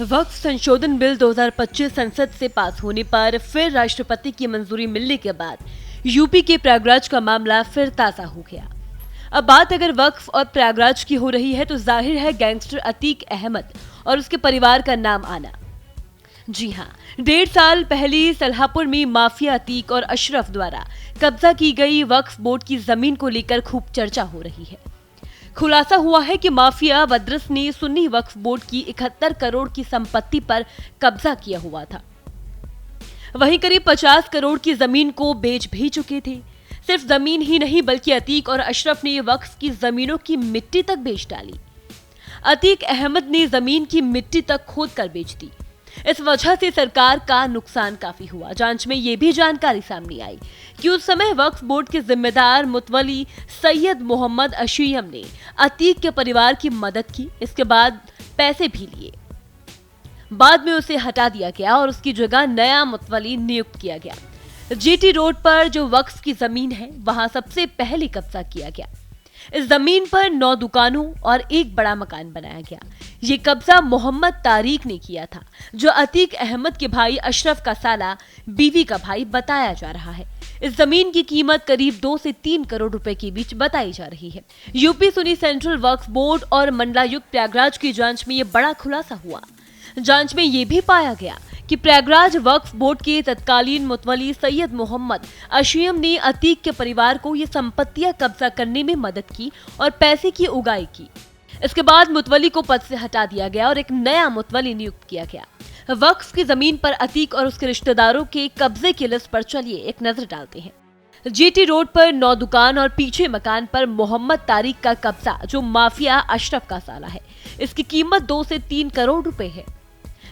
वक्फ संशोधन बिल 2025 संसद से पास होने पर फिर राष्ट्रपति की मंजूरी मिलने के बाद यूपी के प्रयागराज का मामला फिर ताजा हो गया। अब बात अगर वक्फ और प्रयागराज की हो रही है तो जाहिर है गैंगस्टर अतीक अहमद और उसके परिवार का नाम आना। जी हाँ, 1.5 साल पहले सल्हापुर में माफिया अतीक और अशरफ द्वारा कब्जा की गई वक्फ बोर्ड की जमीन को लेकर खूब चर्चा हो रही है। खुलासा हुआ है कि माफिया बदरस ने सुन्नी वक्फ बोर्ड की 71 करोड़ की संपत्ति पर कब्जा किया हुआ था। वहीं करीब 50 करोड़ की जमीन को बेच भी चुके थे। सिर्फ जमीन ही नहीं बल्कि अतीक और अशरफ ने वक्फ की जमीनों की मिट्टी तक बेच डाली। अतीक अहमद ने जमीन की मिट्टी तक खोद कर बेच दी। इस वजह से सरकार का नुकसान काफी हुआ। जांच में यह भी जानकारी सामने आई कि उस समय वक्फ बोर्ड के जिम्मेदार मुतवली सैयद मोहम्मद अशीयम ने अतीक के परिवार की मदद की। इसके बाद पैसे भी लिए। बाद में उसे हटा दिया गया और उसकी जगह नया मुतवली नियुक्त किया गया। जीटी रोड पर जो वक्फ की जमीन है वहां सबसे पहले कब्जा किया गया। इस जमीन पर 9 दुकानों और एक बड़ा मकान बनाया गया। ये कब्जा मोहम्मद तारिक ने किया था, जो अतीक अहमद के भाई अशरफ का साला बीवी का भाई बताया जा रहा है। इस जमीन की कीमत करीब 2 से 3 करोड़ रुपए के बीच बताई जा रही है। यूपी सुन्नी सेंट्रल वक्फ बोर्ड और मंडलायुक्त प्रयागराज की जांच में ये बड़ा खुलासा हुआ। जांच में ये भी पाया गया कि प्रयागराज वक्फ बोर्ड के तत्कालीन मुतवली सैयद मोहम्मद अशीयम ने अतीक के परिवार को ये संपत्तियां कब्जा करने में मदद की और पैसे की उगाई की। इसके बाद मुतवली को पद से हटा दिया गया और एक नया मुतवली नियुक्त किया गया। वक्फ की जमीन पर अतीक और उसके रिश्तेदारों के कब्जे की लिस्ट पर चलिए एक नजर डालते हैं। जीटी रोड पर 9 दुकान और पीछे मकान पर मोहम्मद तारिक का कब्जा, जो माफिया अशरफ का साला है। इसकी कीमत 2 से 3 करोड़ रुपए है।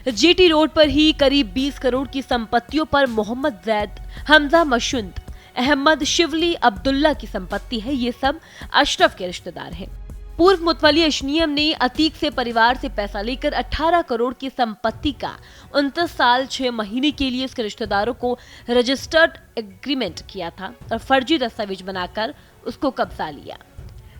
जीटी रोड पर ही करीब 20 करोड़ की संपत्तियों पर मोहम्मद जैद, हमजा मशुंद, अहमद शिवली, अब्दुल्ला की संपत्ति है। ये सब अशरफ के रिश्तेदार हैं। पूर्व मुतवली अशनियम ने अतीक से परिवार से पैसा लेकर 18 करोड़ की संपत्ति का 29 साल 6 महीने के लिए उसके रिश्तेदारों को रजिस्टर्ड एग्रीमेंट किया था और फर्जी दस्तावेज बनाकर उसको कब्जा लिया।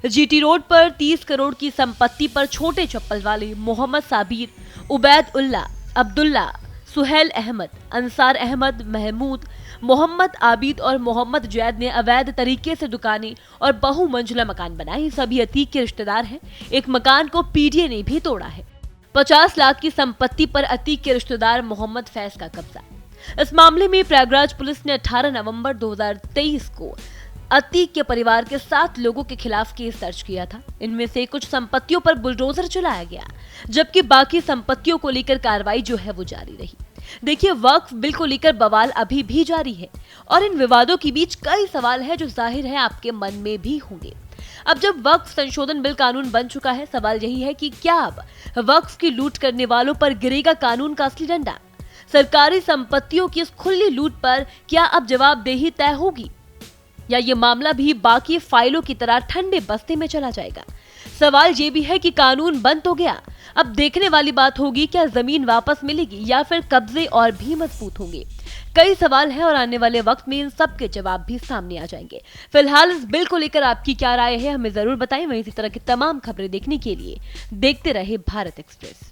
जीटी रोड पर 30 करोड़ की संपत्ति पर छोटे चप्पल वाले मोहम्मद साबिर, उबैद उल्ला, अब्दुल्ला, सुहेल अहमद, अंसार अहमद, महमूद, मोहम्मद आबिद और मोहम्मद जैद ने अवैध तरीके से दुकानें और बहुमंजिला मकान बनाए। सभी अतीक के रिश्तेदार हैं। एक मकान को पीडीए ने भी तोड़ा है। 50 लाख की संपत्ति पर अतीक के रिश्तेदार मोहम्मद फैज का कब्जा। इस मामले में प्रयागराज पुलिस ने 18 नवंबर 2023 को अतीक के परिवार के 7 लोगों के खिलाफ केस दर्ज किया था। इनमें से कुछ संपत्तियों पर बुलडोजर चलाया गया, जबकि बाकी संपत्तियों को लेकर कार्रवाई जो है वो जारी रही। देखिए, वक्फ बिल को लेकर बवाल अभी भी जारी है और इन विवादों के बीच कई सवाल है जो जाहिर है आपके मन में भी होंगे। अब जब वक्फ संशोधन बिल कानून बन चुका है, सवाल यही है कि क्या अब वक्फ की लूट करने वालों पर गिरेगा कानून का असली डंडा? सरकारी संपत्तियों की इस खुली लूट पर क्या अब जवाबदेही तय होगी, या ये मामला भी बाकी फाइलों की तरह ठंडे बस्ते में चला जाएगा? सवाल ये भी है कि कानून बन तो गया, अब देखने वाली बात होगी क्या जमीन वापस मिलेगी या फिर कब्जे और भी मजबूत होंगे। कई सवाल हैं और आने वाले वक्त में इन सब के जवाब भी सामने आ जाएंगे। फिलहाल इस बिल को लेकर आपकी क्या राय है, हमें जरूर बताएं। वहीं इसी तरह की तमाम खबरें देखने के लिए देखते रहे भारत एक्सप्रेस।